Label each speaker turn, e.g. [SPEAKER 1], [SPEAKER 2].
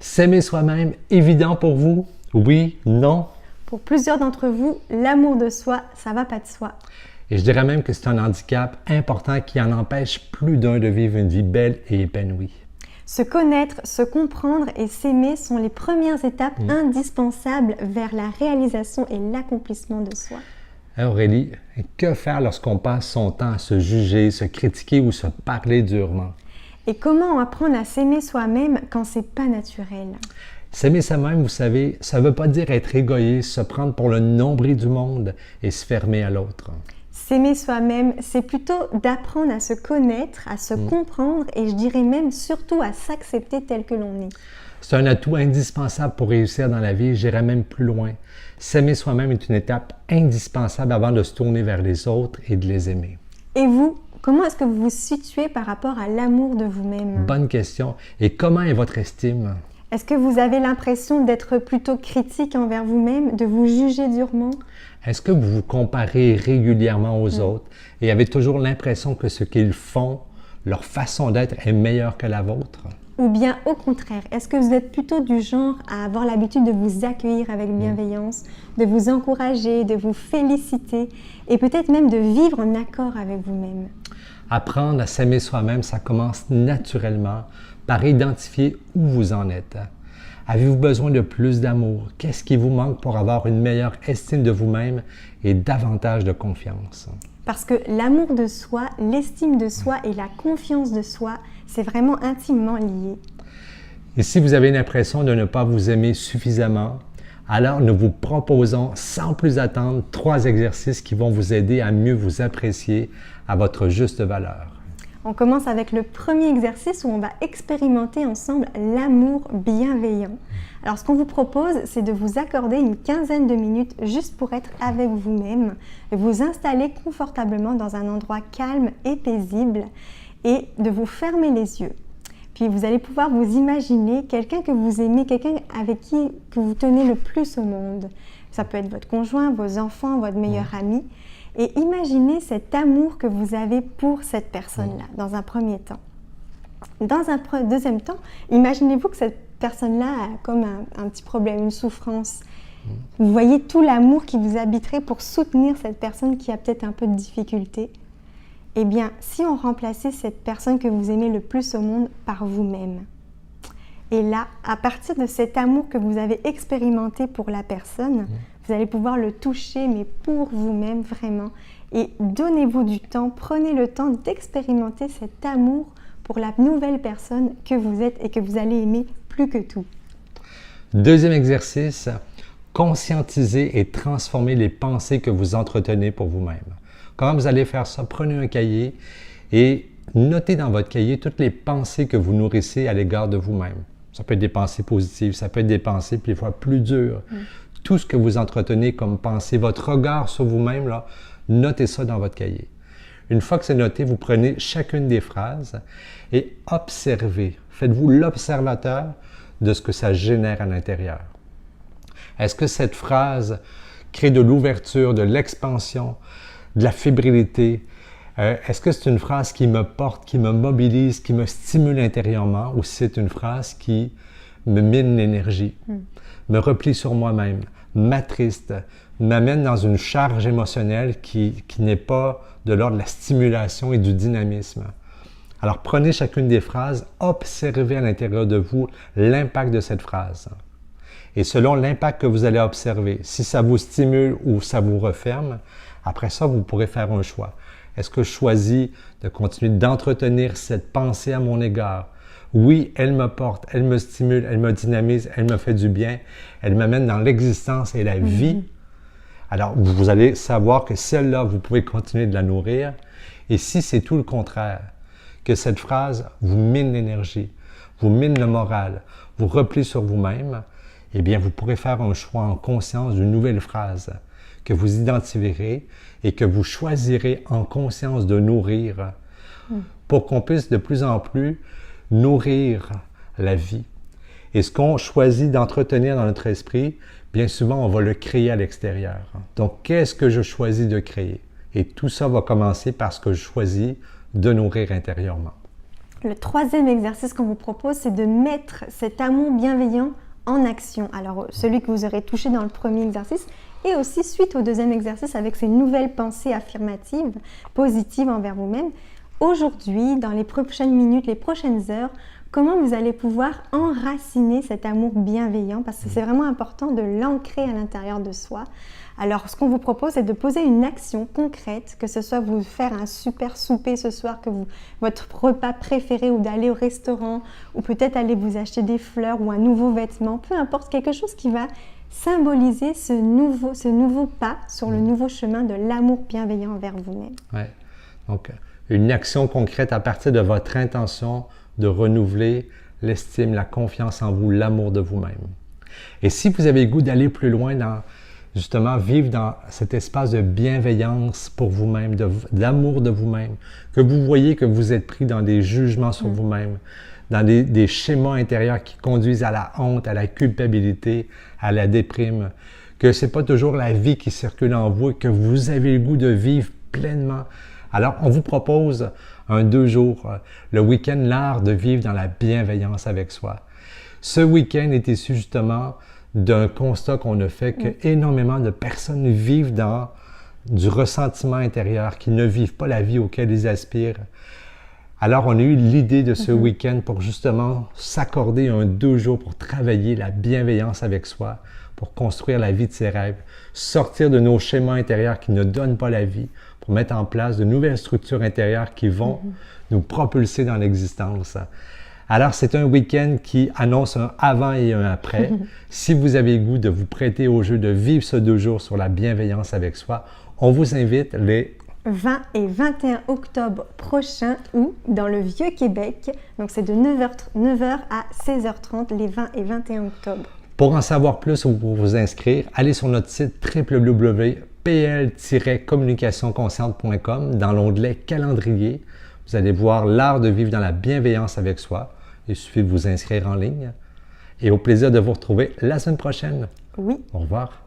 [SPEAKER 1] S'aimer soi-même, évident pour vous? Oui, non?
[SPEAKER 2] Pour plusieurs d'entre vous, l'amour de soi, ça va pas de soi.
[SPEAKER 1] Et je dirais même que c'est un handicap important qui en empêche plus d'un de vivre une vie belle et épanouie.
[SPEAKER 2] Se connaître, se comprendre et s'aimer sont les premières étapes indispensables vers la réalisation et l'accomplissement de soi.
[SPEAKER 1] Aurélie, que faire lorsqu'on passe son temps à se juger, se critiquer ou se parler durement?
[SPEAKER 2] Et comment apprendre à s'aimer soi-même quand c'est pas naturel?
[SPEAKER 1] S'aimer soi-même, vous savez, ça ne veut pas dire être égoïste, se prendre pour le nombril du monde et se fermer à l'autre.
[SPEAKER 2] S'aimer soi-même, c'est plutôt d'apprendre à se connaître, à se comprendre et je dirais même surtout à s'accepter tel que l'on est.
[SPEAKER 1] C'est un atout indispensable pour réussir dans la vie, j'irai même plus loin. S'aimer soi-même est une étape indispensable avant de se tourner vers les autres et de les aimer.
[SPEAKER 2] Et vous, comment est-ce que vous vous situez par rapport à l'amour de vous-même?
[SPEAKER 1] Bonne question. Et comment est votre estime?
[SPEAKER 2] Est-ce que vous avez l'impression d'être plutôt critique envers vous-même, de vous juger durement?
[SPEAKER 1] Est-ce que vous vous comparez régulièrement aux autres et avez toujours l'impression que ce qu'ils font, leur façon d'être est meilleure que la vôtre?
[SPEAKER 2] Ou bien au contraire, est-ce que vous êtes plutôt du genre à avoir l'habitude de vous accueillir avec bienveillance, de vous encourager, de vous féliciter et peut-être même de vivre en accord avec vous-même?
[SPEAKER 1] Apprendre à s'aimer soi-même, ça commence naturellement par identifier où vous en êtes. Avez-vous besoin de plus d'amour? Qu'est-ce qui vous manque pour avoir une meilleure estime de vous-même et davantage de confiance?
[SPEAKER 2] Parce que l'amour de soi, l'estime de soi et la confiance de soi, c'est vraiment intimement lié.
[SPEAKER 1] Et si vous avez l'impression de ne pas vous aimer suffisamment, alors nous vous proposons sans plus attendre 3 exercices qui vont vous aider à mieux vous apprécier à votre juste valeur.
[SPEAKER 2] On commence avec le premier exercice où on va expérimenter ensemble l'amour bienveillant. Alors ce qu'on vous propose, c'est de vous accorder une quinzaine de minutes juste pour être avec vous-même, vous installer confortablement dans un endroit calme et paisible et de vous fermer les yeux. Puis vous allez pouvoir vous imaginer quelqu'un que vous aimez, quelqu'un avec qui que vous tenez le plus au monde. Ça peut être votre conjoint, vos enfants, votre meilleur ami. Et imaginez cet amour que vous avez pour cette personne-là, dans un premier temps. Dans un deuxième temps, imaginez-vous que cette personne-là a comme un petit problème, une souffrance. Vous voyez tout l'amour qui vous habiterait pour soutenir cette personne qui a peut-être un peu de difficulté. Eh bien, si on remplaçait cette personne que vous aimez le plus au monde par vous-même. Et là, à partir de cet amour que vous avez expérimenté pour la personne, vous allez pouvoir le toucher, mais pour vous-même vraiment. Et donnez-vous du temps, prenez le temps d'expérimenter cet amour pour la nouvelle personne que vous êtes et que vous allez aimer plus que tout.
[SPEAKER 1] Deuxième exercice, conscientiser et transformer les pensées que vous entretenez pour vous-même. Comment vous allez faire ça? Prenez un cahier et notez dans votre cahier toutes les pensées que vous nourrissez à l'égard de vous-même. Ça peut être des pensées positives, ça peut être des pensées des fois plus dures. Tout ce que vous entretenez comme pensée, votre regard sur vous-même, là, notez ça dans votre cahier. Une fois que c'est noté, vous prenez chacune des phrases et observez. Faites-vous l'observateur de ce que ça génère à l'intérieur. Est-ce que cette phrase crée de l'ouverture, de l'expansion, de la fébrilité? Est-ce que c'est une phrase qui me porte, qui me mobilise, qui me stimule intérieurement ou c'est une phrase qui me mine l'énergie, me replie sur moi-même, m'attriste, m'amène dans une charge émotionnelle qui n'est pas de l'ordre de la stimulation et du dynamisme? Alors prenez chacune des phrases, observez à l'intérieur de vous l'impact de cette phrase. Et selon l'impact que vous allez observer, si ça vous stimule ou ça vous referme, après ça, vous pourrez faire un choix. Est-ce que je choisis de continuer d'entretenir cette pensée à mon égard? Oui, elle me porte, elle me stimule, elle me dynamise, elle me fait du bien, elle m'amène dans l'existence et la vie. Alors, vous allez savoir que celle-là, vous pouvez continuer de la nourrir. Et si c'est tout le contraire, que cette phrase vous mine l'énergie, vous mine le moral, vous replie sur vous-même, eh bien, vous pourrez faire un choix en conscience d'une nouvelle phrase que vous identifierez et que vous choisirez en conscience de nourrir pour qu'on puisse de plus en plus nourrir la vie. Et ce qu'on choisit d'entretenir dans notre esprit, bien souvent, on va le créer à l'extérieur. Donc, qu'est-ce que je choisis de créer? Et tout ça va commencer par ce que je choisis de nourrir intérieurement.
[SPEAKER 2] Le troisième exercice qu'on vous propose, c'est de mettre cet amour bienveillant en action. Alors, celui que vous aurez touché dans le premier exercice et aussi suite au deuxième exercice avec ces nouvelles pensées affirmatives, positives envers vous-même. Aujourd'hui, dans les prochaines minutes, les prochaines heures, comment vous allez pouvoir enraciner cet amour bienveillant parce que c'est vraiment important de l'ancrer à l'intérieur de soi. Alors, ce qu'on vous propose, c'est de poser une action concrète, que ce soit vous faire un super souper ce soir, votre repas préféré ou d'aller au restaurant ou peut-être aller vous acheter des fleurs ou un nouveau vêtement, peu importe, quelque chose qui va symboliser ce nouveau pas sur le nouveau chemin de l'amour bienveillant envers vous-même.
[SPEAKER 1] Ouais. Donc, une action concrète à partir de votre intention de renouveler l'estime, la confiance en vous, l'amour de vous-même. Et si vous avez le goût d'aller plus loin dans justement vivre dans cet espace de bienveillance pour vous-même, d'amour de vous-même, que vous voyez que vous êtes pris dans des jugements sur vous-même, dans des schémas intérieurs qui conduisent à la honte, à la culpabilité, à la déprime, que ce n'est pas toujours la vie qui circule en vous et que vous avez le goût de vivre pleinement. Alors, on vous propose un 2 jours, le week-end, l'art de vivre dans la bienveillance avec soi. Ce week-end est issu justement d'un constat qu'on a fait que énormément de personnes vivent dans du ressentiment intérieur, qui ne vivent pas la vie auquel ils aspirent. Alors, on a eu l'idée de ce week-end pour justement s'accorder un 2 jours pour travailler la bienveillance avec soi, pour construire la vie de ses rêves, sortir de nos schémas intérieurs qui ne donnent pas la vie, pour mettre en place de nouvelles structures intérieures qui vont nous propulser dans l'existence. Alors, c'est un week-end qui annonce un avant et un après. Si vous avez le goût de vous prêter au jeu de vivre ce 2 jours sur la bienveillance avec soi, on vous invite les
[SPEAKER 2] 20 et 21 octobre prochains ou dans le Vieux-Québec. Donc, c'est de 9h à 16h30 les 20 et 21 octobre.
[SPEAKER 1] Pour en savoir plus ou pour vous inscrire, allez sur notre site www.pl-communicationconsciente.com dans l'onglet Calendrier. Vous allez voir l'art de vivre dans la bienveillance avec soi. Il suffit de vous inscrire en ligne. Et au plaisir de vous retrouver la semaine prochaine.
[SPEAKER 2] Oui.
[SPEAKER 1] Au revoir.